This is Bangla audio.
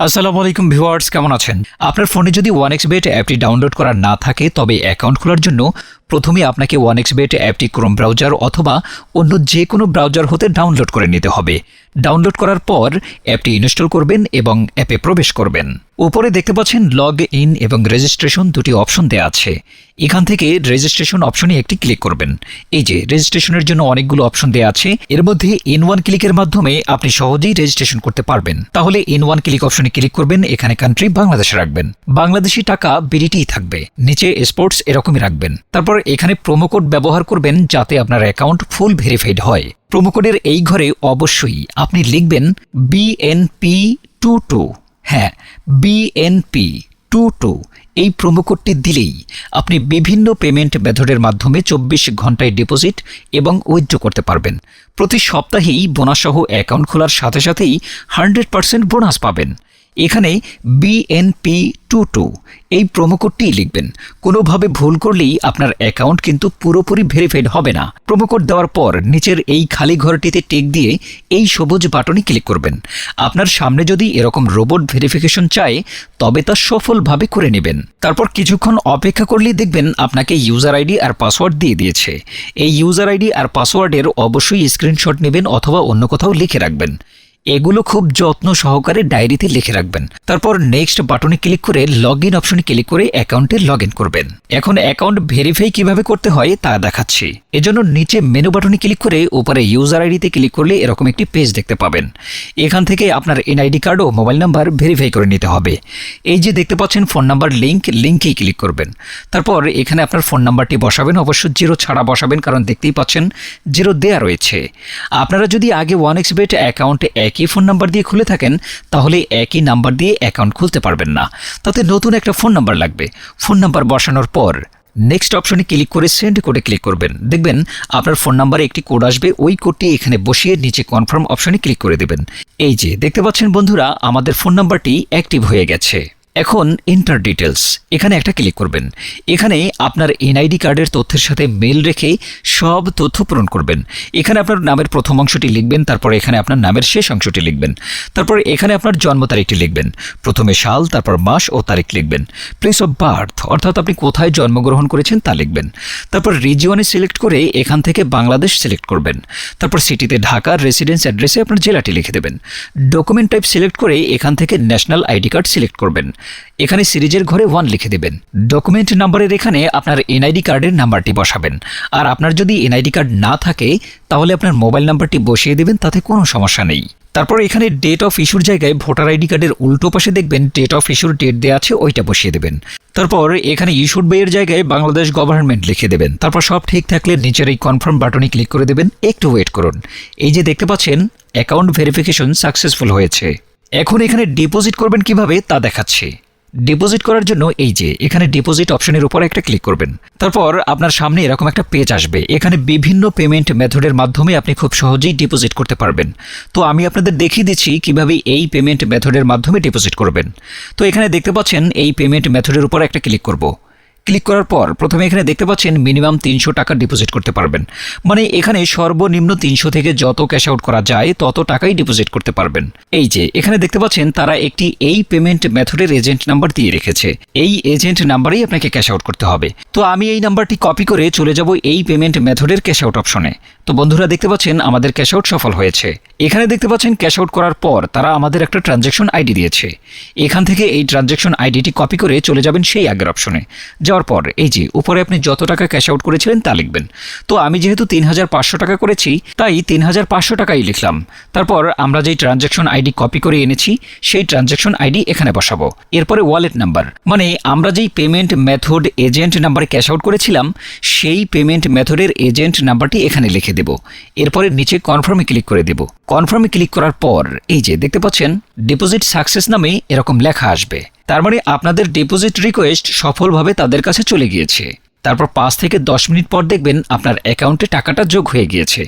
আসসালামু আলাইকুম ভিউয়ার্স, কেমন আছেন? আপনার ফোনে যদি ওয়ানএক্সবেট অ্যাপটি ডাউনলোড করা না থাকে তবে অ্যাকাউন্ট খোলার জন্য প্রথমে আপনাকে ওয়ানএক্সবেট অ্যাপটি ক্রোম ব্রাউজার অথবা অন্য যে কোনো ব্রাউজার হতে ডাউনলোড করে নিতে হবে। ডাউনলোড করার পর অ্যাপটি ইনস্টল করবেন এবং অ্যাপে প্রবেশ করবেন। উপরে দেখতে পাচ্ছেন লগ ইন এবং রেজিস্ট্রেশন দুটি অপশন দেওয়া আছে। এখান থেকে রেজিস্ট্রেশন অপশনে একটি ক্লিক করবেন। এই যে রেজিস্ট্রেশনের জন্য অনেকগুলো অপশন দেওয়া আছে, এর মধ্যে ইন ওয়ান ক্লিকের মাধ্যমে আপনি সহজেই রেজিস্ট্রেশন করতে পারবেন। তাহলে ইন ওয়ান ক্লিক অপশনে ক্লিক করবেন, এখানে কান্ট্রি বাংলাদেশে রাখবেন, বাংলাদেশি টাকা বিডিটিই থাকবে, নিচে স্পোর্টস এরকমই রাখবেন। তারপর এখানে প্রোমো কোড ব্যবহার করবেন যাতে আপনার অ্যাকাউন্ট ফুল ভেরিফাইড হয়। প্রোমো কোডের এই ঘরে অবশ্যই আপনি লিখবেন BNP22। হ্যাঁ, BNP22 এই প্রোমো কোডটি দিলেই আপনি বিভিন্ন পেমেন্ট মেথডের মাধ্যমে 24 ঘন্টায় ডিপোজিট এবং উইথড্র করতে পারবেন। প্রতি সপ্তাহেই বোনাসসহ অ্যাকাউন্ট খোলার সাথে সাথেই 100% বোনাস পাবেন। এখানে BNP22 এই প্রোমো কোডটি লিখবেন। কোনোভাবে ভুল করলেই আপনার অ্যাকাউন্ট কিন্তু পুরোপুরি ভেরিফাইড হবে না। প্রোমো কোড দেওয়ার পর নিচের এই খালি ঘরটিতে টিক দিয়ে এই সবুজ বাটনে ক্লিক করবেন। আপনার সামনে যদি এরকম রোবট ভেরিফিকেশন চায় তবে তা সফলভাবে করে নেবেন। তারপর কিছুক্ষণ অপেক্ষা করলেই দেখবেন আপনাকে ইউজার আইডি আর পাসওয়ার্ড দিয়ে দিয়েছে। এই ইউজার আইডি আর পাসওয়ার্ডের অবশ্যই স্ক্রিনশট নেবেন অথবা অন্য কোথাও লিখে রাখবেন। এগুলো খুব যত্ন সহকারে ডায়েরিতে লিখে রাখবেন। তারপর নেক্সট বাটনে ক্লিক করে লগ ইন অপশনে ক্লিক করে অ্যাকাউন্টে লগ ইন করবেন। এখন অ্যাকাউন্ট ভেরিফাই কিভাবে করতে হয় তা দেখাচ্ছি। এজন্য নিচে মেনু বাটনে ক্লিক করে উপরে ইউজার আইডিতে ক্লিক করলে এরকম একটি পেজ দেখতে পাবেন। এখান থেকে আপনার এনআইডি কার্ড ও মোবাইল নাম্বার ভেরিফাই করে নিতে হবে। এই যে দেখতে পাচ্ছেন ফোন নাম্বার লিঙ্কেই ক্লিক করবেন। তারপর এখানে আপনার ফোন নাম্বারটি বসাবেন, অবশ্য 0 ছাড়া বসাবেন, কারণ দেখতেই পাচ্ছেন 0 দেয়া রয়েছে। আপনারা যদি আগে ওয়ানএক্সবেট অ্যাকাউন্টে একই ফোন নাম্বার দিয়ে খুলে থাকেন তাহলে একই নাম্বার দিয়ে অ্যাকাউন্ট খুলতে পারবেন না, তাতে নতুন একটা ফোন নাম্বার লাগবে। ফোন নাম্বার বসানোর পর নেক্সট অপশনে ক্লিক করে সেন্ড কোডে ক্লিক করবেন। দেখবেন আপনার ফোন নাম্বারে একটি কোড আসবে, ওই কোডটি এখানে বসিয়ে নিচে কনফার্ম অপশনে ক্লিক করে দেবেন। এই যে দেখতে পাচ্ছেন বন্ধুরা, আমাদের ফোন নাম্বারটি অ্যাক্টিভ হয়ে গেছে। এখন এন্টার ডিটেলস এখানে একটা ক্লিক করবেন। এখানে আপনার এনআইডি কার্ডের তথ্যের সাথে মেল রেখে সব তথ্য পূরণ করবেন। এখানে আপনার নামের প্রথম অংশটি লিখবেন, তারপর এখানে আপনার নামের শেষ অংশটি লিখবেন, তারপর এখানে আপনার জন্ম তারিখটি লিখবেন, প্রথমে সাল তারপর মাস ও তারিখ লিখবেন, প্লেস অফ বার্থ অর্থাৎ আপনি কোথায় জন্মগ্রহণ করেছেন তা লিখবেন, তারপর রিজিয়নে সিলেক্ট করে এখান থেকে বাংলাদেশ সিলেক্ট করবেন, তারপর সিটিতে ঢাকার রেসিডেন্স অ্যাড্রেসে আপনার জেলাটি লিখে দেবেন, ডকুমেন্ট টাইপ সিলেক্ট করে এখান থেকে ন্যাশনাল আইডি কার্ড সিলেক্ট করবেন, এখানে সিরিজের ঘরে 1 লিখে দেবেন। ডকুমেন্ট নাম্বারের এখানে আপনার এনআইডি কার্ডের নাম্বারটি বসাবেন। আর আপনার যদি এনআইডি কার্ড না থাকে তাহলে আপনার মোবাইল নাম্বারটি বসিয়ে দেবেন, তাতে কোনো সমস্যা নেই। তারপর এখানে ডেট অফ ইস্যুর জায়গায় ভোটার আইডি কার্ডের উল্টো পাশে দেখবেন ডেট অফ ইস্যুর ডেট দেওয়া আছে, ওইটা বসিয়ে দেবেন। তারপর এখানে ইস্যুড বাই এর জায়গায় বাংলাদেশ গভর্নমেন্ট লিখে দেবেন। তারপর সব ঠিক থাকলে নিচের এই কনফার্ম বাটনে ক্লিক করে দেবেন। একটু ওয়েট করুন। এই যে দেখতে পাচ্ছেন অ্যাকাউন্ট ভেরিফিকেশন সাকসেসফুল হয়েছে। এখন এখানে ডিপোজিট করবেন কিভাবে তা দেখাচ্ছি। ডিপোজিট করার জন্য এই যে এখানে ডিপোজিট অপশনের উপর একটা ক্লিক করবেন। তারপর আপনার সামনে এরকম একটা পেজ আসবে। এখানে বিভিন্ন পেমেন্ট মেথডের মাধ্যমে আপনি খুব সহজেই ডিপোজিট করতে পারবেন। তো আমি আপনাদের দেখিয়ে দিচ্ছি কিভাবে এই পেমেন্ট মেথডের মাধ্যমে ডিপোজিট করবেন। তো এখানে দেখতে পাচ্ছেন এই পেমেন্ট মেথডের উপর একটা ক্লিক করব। ক্লিক করার পর প্রথমে এখানে দেখতে পাচ্ছেন মিনিমাম 300 টাকা ডিপোজিট করতে পারবেন। মানে এখানে সর্বনিম্ন 300 থেকে যত ক্যাশ আউট করা যায় তত টাকাই ডিপোজিট করতে পারবেন। এই যে এখানে দেখতে পাচ্ছেন তারা একটি এই পেমেন্ট মেথডের এজেন্ট নাম্বার দিয়ে রেখেছে। এই এজেন্ট নাম্বারেই আপনাকে ক্যাশ আউট করতে হবে। তো আমি এই নাম্বারটি কপি করে চলে যাব এই পেমেন্ট মেথডের ক্যাশ আউট অপশনে। তো বন্ধুরা দেখতে পাচ্ছেন আমাদের ক্যাশ আউট সফল হয়েছে। এখানে দেখতে পাচ্ছেন ক্যাশ আউট করার পর তারা আমাদের একটা ট্রানজ্যাকশন আইডি দিয়েছে। এখান থেকে এই ট্রানজ্যাকশন আইডিটি কপি করে চলে যাবেন সেই আগের অপশনে। যাওয়ার পর এই যে উপরে আপনি যত টাকা ক্যাশ আউট করেছিলেন তা লিখবেন। তো আমি যেহেতু 3500 টাকা করেছি তাই 3500 টাকাই লিখলাম। তারপর আমরা যেই ট্রানজ্যাকশন আইডি কপি করে এনেছি সেই ট্রানজ্যাকশন আইডি এখানে বসাবো। এরপরে ওয়ালেট নাম্বার, মানে আমরা যেই পেমেন্ট মেথড এজেন্ট নাম্বারে ক্যাশ আউট করেছিলাম সেই পেমেন্ট মেথডের এজেন্ট নাম্বারটি এখানে লিখে দেব। এরপরে নিচে কনফার্মে ক্লিক করে দেব। কনফার্মে ক্লিক করার পর এই যে দেখতে পাচ্ছেন ডিপোজিট সাকসেস নামে এরকম লেখা আসবে। তার মানে আপনাদের ডিপোজিট রিকোয়েস্ট সফলভাবে তাদের কাছে চলে গিয়েছে। তারপর 5 থেকে 10 মিনিট পর দেখবেন আপনার অ্যাকাউন্টে টাকাটা যোগ হয়ে গিয়েছে।